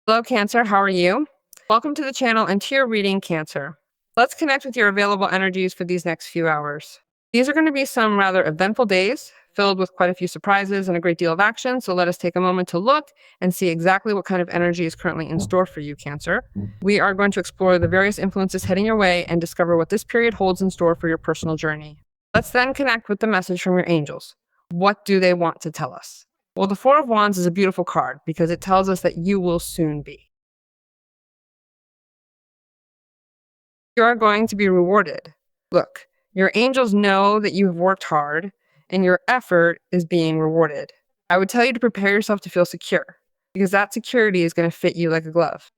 Hello, Cancer. How are you? Welcome to the channel and to your reading, Cancer. Let's connect with your available energies for these next few hours. These are going to be some rather eventful days, filled with quite a few surprises and a great deal of action. So let us take a moment to look and see exactly what kind of energy is currently in store for you, Cancer. We are going to explore the various influences heading your way and discover what this period holds in store for your personal journey. Let's then connect with the message from your angels. What do they want to tell us? Well, the Four of Wands is a beautiful card because it tells us that you will soon be. You are going to be rewarded. Look, your angels know that you have worked hard and your effort is being rewarded. I would tell you to prepare yourself to feel secure because that security is going to fit you like a glove.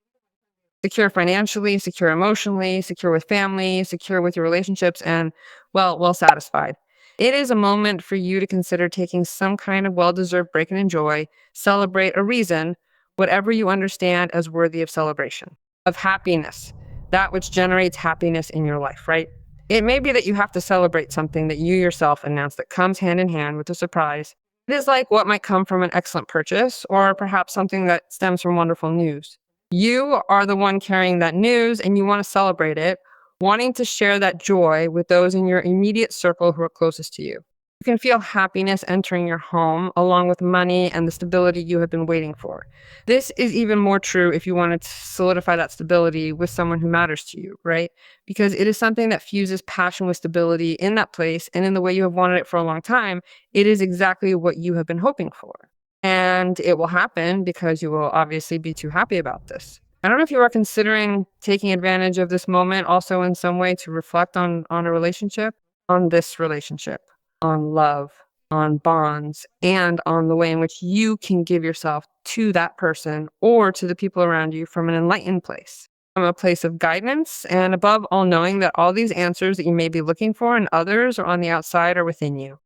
Secure financially, secure emotionally, secure with family, secure with your relationships, and well satisfied. It is a moment for you to consider taking some kind of well-deserved break and enjoy, celebrate a reason, whatever you understand as worthy of celebration, of happiness, that which generates happiness in your life, right? It may be that you have to celebrate something that you yourself announce that comes hand in hand with a surprise. It is like what might come from an excellent purchase, or perhaps something that stems from wonderful news. You are the one carrying that news and you want to celebrate it, wanting to share that joy with those in your immediate circle who are closest to you. You can feel happiness entering your home along with money and the stability you have been waiting for. This is even more true if you want to solidify that stability with someone who matters to you, right? Because it is something that fuses passion with stability in that place and in the way you have wanted it for a long time. It is exactly what you have been hoping for. And it will happen because you will obviously be too happy about this. I don't know if you are considering taking advantage of this moment also in some way to reflect on a relationship, on this relationship, on love, on bonds, and on the way in which you can give yourself to that person or to the people around you from an enlightened place, from a place of guidance, and above all, knowing that all these answers that you may be looking for in others or on the outside are within you.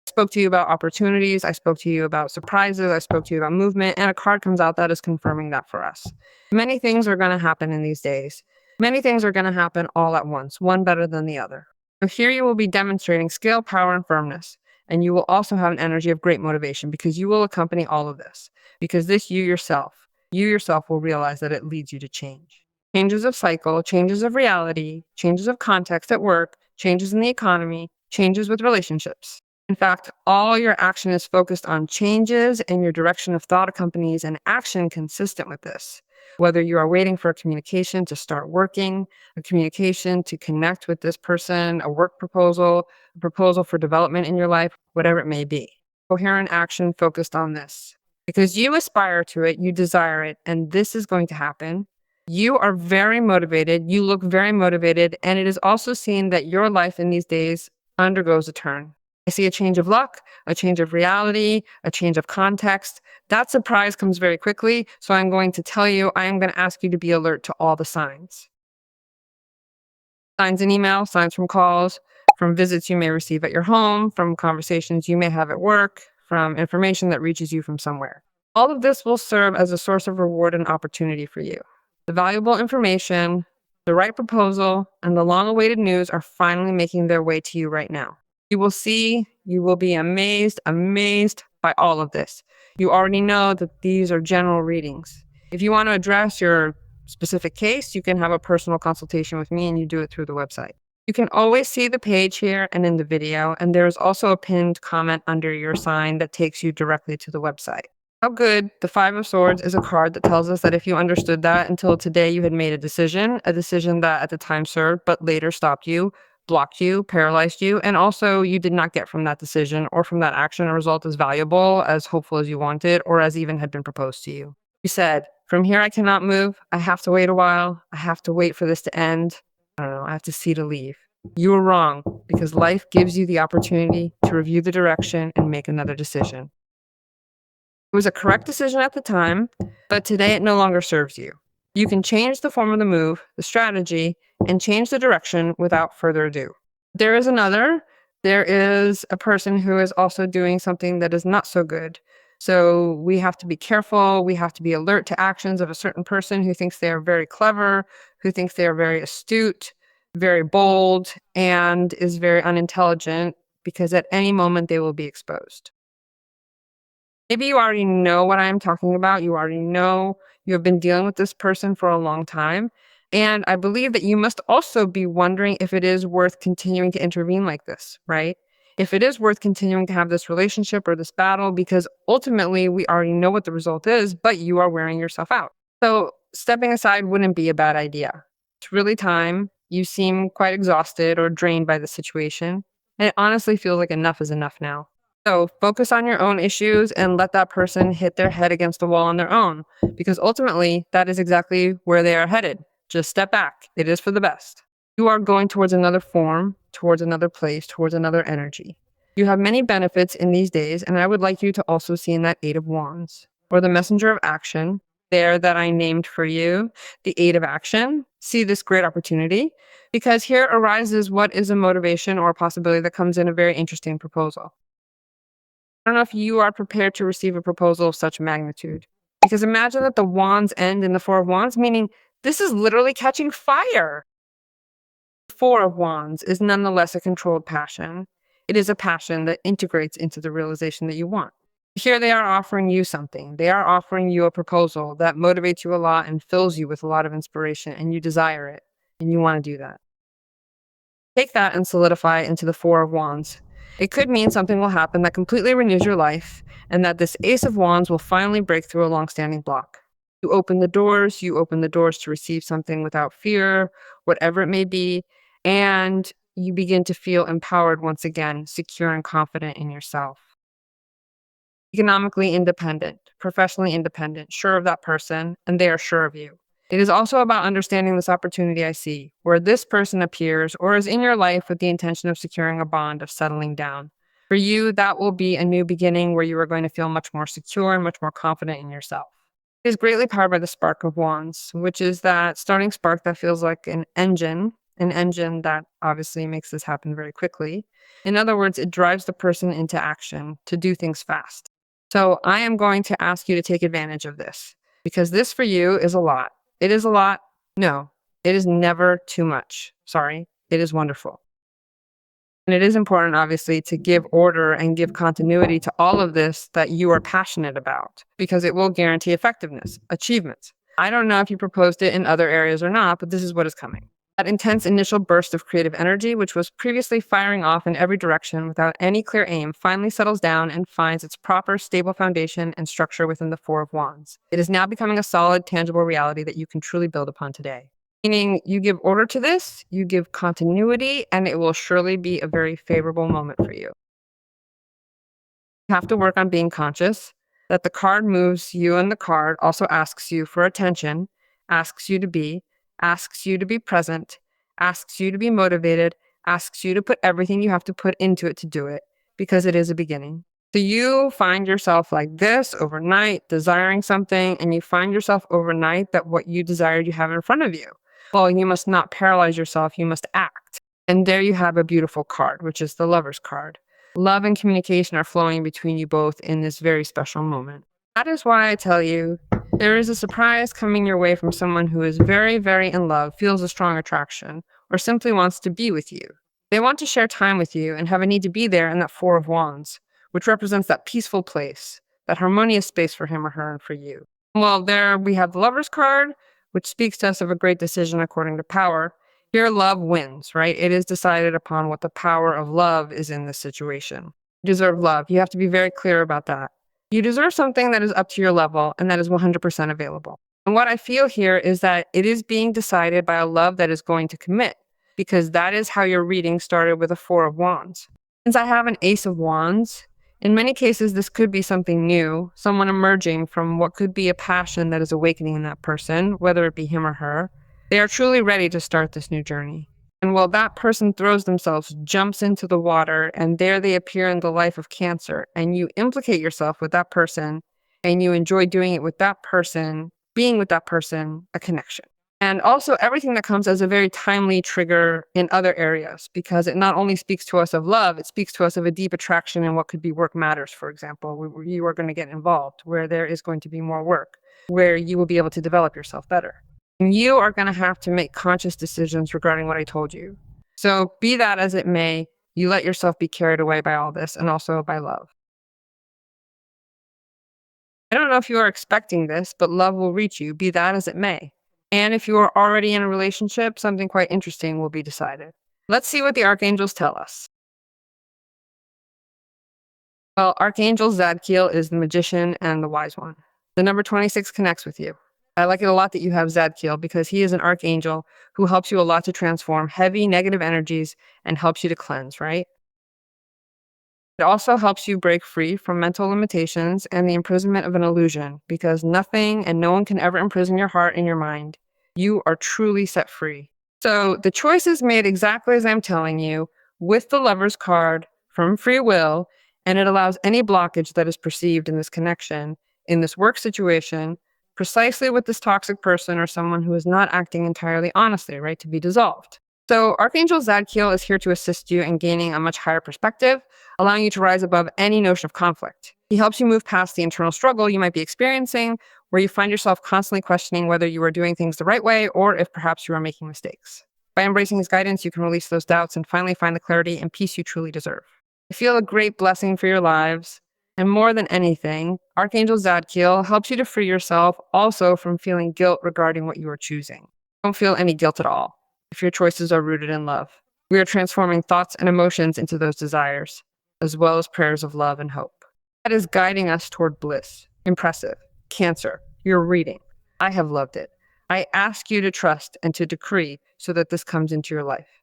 Spoke to you about opportunities. I spoke to you about surprises. I spoke to you about movement. And a card comes out that is confirming that for us. Many things are going to happen in these days. Many things are going to happen all at once, one better than the other. So here you will be demonstrating skill, power, and firmness. And you will also have an energy of great motivation because you will accompany all of this. Because this you yourself will realize that it leads you to change. Changes of cycle, changes of reality, changes of context at work, changes in the economy, changes with relationships. In fact, all your action is focused on changes and your direction of thought accompanies an action consistent with this. Whether you are waiting for a communication to start working, a communication to connect with this person, a work proposal, a proposal for development in your life, whatever it may be. Coherent action focused on this. Because you aspire to it, you desire it, and this is going to happen. You are very motivated, you look very motivated, and it is also seen that your life in these days undergoes a turn. I see a change of luck, a change of reality, a change of context. That surprise comes very quickly. So I'm going to tell you, I am going to ask you to be alert to all the signs. Signs in email, signs from calls, from visits you may receive at your home, from conversations you may have at work, from information that reaches you from somewhere. All of this will serve as a source of reward and opportunity for you. The valuable information, the right proposal, and the long-awaited news are finally making their way to you right now. You will see, you will be amazed by all of this. You already know that these are general readings. If you want to address your specific case, you can have a personal consultation with me and you do it through the website. You can always see the page here and in the video, and there's also a pinned comment under your sign that takes you directly to the website. How good. The Five of Swords is a card that tells us that if you understood that until today you had made a decision that at the time served, but later stopped you, blocked you, paralyzed you, and also you did not get from that decision or from that action a result as valuable, as hopeful as you wanted, or as even had been proposed to you. You said, from here I cannot move. I have to wait a while. I have to wait for this to end. I don't know. I have to see to leave. You were wrong because life gives you the opportunity to review the direction and make another decision. It was a correct decision at the time, but today it no longer serves you. You can change the form of the move, the strategy, and change the direction without further ado. There is a person who is also doing something that is not so good. So we have to be careful. We have to be alert to actions of a certain person who thinks they are very clever, who thinks they are very astute, very bold, and is very unintelligent because at any moment they will be exposed. Maybe you already know what I'm talking about. You already know you have been dealing with this person for a long time. And I believe that you must also be wondering if it is worth continuing to intervene like this, right? If it is worth continuing to have this relationship or this battle, because ultimately we already know what the result is, but you are wearing yourself out. So stepping aside wouldn't be a bad idea. It's really time. You seem quite exhausted or drained by the situation. And it honestly feels like enough is enough now. So focus on your own issues and let that person hit their head against the wall on their own, because ultimately that is exactly where they are headed. Just step back. It is for the best. You are going towards another form, towards another place, towards another energy. You have many benefits in these days, and I would like you to also see in that Eight of Wands or the Messenger of Action there that I named for you, the Eight of Action. See this great opportunity because here arises what is a motivation or a possibility that comes in a very interesting proposal. I don't know if you are prepared to receive a proposal of such magnitude. Because imagine that the wands end in the Four of Wands, meaning this is literally catching fire. The Four of Wands is nonetheless a controlled passion. It is a passion that integrates into the realization that you want. Here they are offering you something. They are offering you a proposal that motivates you a lot and fills you with a lot of inspiration, and you desire it, and you want to do that. Take that and solidify into the Four of Wands. It could mean something will happen that completely renews your life, and that this Ace of Wands will finally break through a long-standing block. You open the doors to receive something without fear, whatever it may be, and you begin to feel empowered once again, secure and confident in yourself. Economically independent, professionally independent, sure of that person, and they are sure of you. It is also about understanding this opportunity I see, where this person appears or is in your life with the intention of securing a bond, of settling down. For you, that will be a new beginning where you are going to feel much more secure and much more confident in yourself. It is greatly powered by the Spark of Wands, which is that starting spark that feels like an engine that obviously makes this happen very quickly. In other words, it drives the person into action to do things fast. So I am going to ask you to take advantage of this because this for you is a lot. It is a lot. No, it is never too much. Sorry, it is wonderful. And it is important, obviously, to give order and give continuity to all of this that you are passionate about because it will guarantee effectiveness, achievements. I don't know if you proposed it in other areas or not, but this is what is coming. That intense initial burst of creative energy, which was previously firing off in every direction without any clear aim, finally settles down and finds its proper, stable foundation and structure within the Four of Wands. It is now becoming a solid, tangible reality that you can truly build upon today. Meaning you give order to this, you give continuity, and it will surely be a very favorable moment for you. You have to work on being conscious that the card moves you, and the card also asks you for attention, asks you to be present, asks you to be motivated, asks you to put everything you have to put into it to do it because it is a beginning. So you find yourself like this overnight, desiring something, and you find yourself overnight that what you desired you have in front of you. Well, you must not paralyze yourself, you must act. And there you have a beautiful card, which is the Lover's card. Love and communication are flowing between you both in this very special moment. That is why I tell you there is a surprise coming your way from someone who is very, very in love, feels a strong attraction, or simply wants to be with you. They want to share time with you and have a need to be there in that Four of Wands, which represents that peaceful place, that harmonious space for him or her and for you. Well, there we have the Lover's card, which speaks to us of a great decision according to power. Here, love wins, right? It is decided upon what the power of love is in this situation. You deserve love. You have to be very clear about that. You deserve something that is up to your level and that is 100% available. And what I feel here is that it is being decided by a love that is going to commit, because that is how your reading started with a Four of Wands. Since I have an Ace of Wands, in many cases, this could be something new, someone emerging from what could be a passion that is awakening in that person, whether it be him or her. They are truly ready to start this new journey. And while that person throws themselves, jumps into the water, and there they appear in the life of Cancer, and you implicate yourself with that person, and you enjoy doing it with that person, being with that person, a connection. And also everything that comes as a very timely trigger in other areas, because it not only speaks to us of love, it speaks to us of a deep attraction in what could be work matters, for example, where you are going to get involved, where there is going to be more work, where you will be able to develop yourself better. And you are going to have to make conscious decisions regarding what I told you. So be that as it may, you let yourself be carried away by all this and also by love. I don't know if you are expecting this, but love will reach you, be that as it may. And if you are already in a relationship, something quite interesting will be decided. Let's see what the archangels tell us. Well, Archangel Zadkiel is the magician and the wise one. The number 26 connects with you. I like it a lot that you have Zadkiel because he is an archangel who helps you a lot to transform heavy negative energies and helps you to cleanse, right? It also helps you break free from mental limitations and the imprisonment of an illusion because nothing and no one can ever imprison your heart and your mind. You are truly set free. So the choice is made exactly as I'm telling you with the Lover's card from free will, and it allows any blockage that is perceived in this connection, in this work situation, precisely with this toxic person or someone who is not acting entirely honestly, right, to be dissolved. So Archangel Zadkiel is here to assist you in gaining a much higher perspective, allowing you to rise above any notion of conflict. He helps you move past the internal struggle you might be experiencing, where you find yourself constantly questioning whether you are doing things the right way or if perhaps you are making mistakes. By embracing his guidance, you can release those doubts and finally find the clarity and peace you truly deserve. I feel a great blessing for your lives. And more than anything, Archangel Zadkiel helps you to free yourself also from feeling guilt regarding what you are choosing. Don't feel any guilt at all if your choices are rooted in love. We are transforming thoughts and emotions into those desires, as well as prayers of love and hope. That is guiding us toward bliss. Impressive. Cancer, you're reading. I have loved it. I ask you to trust and to decree so that this comes into your life.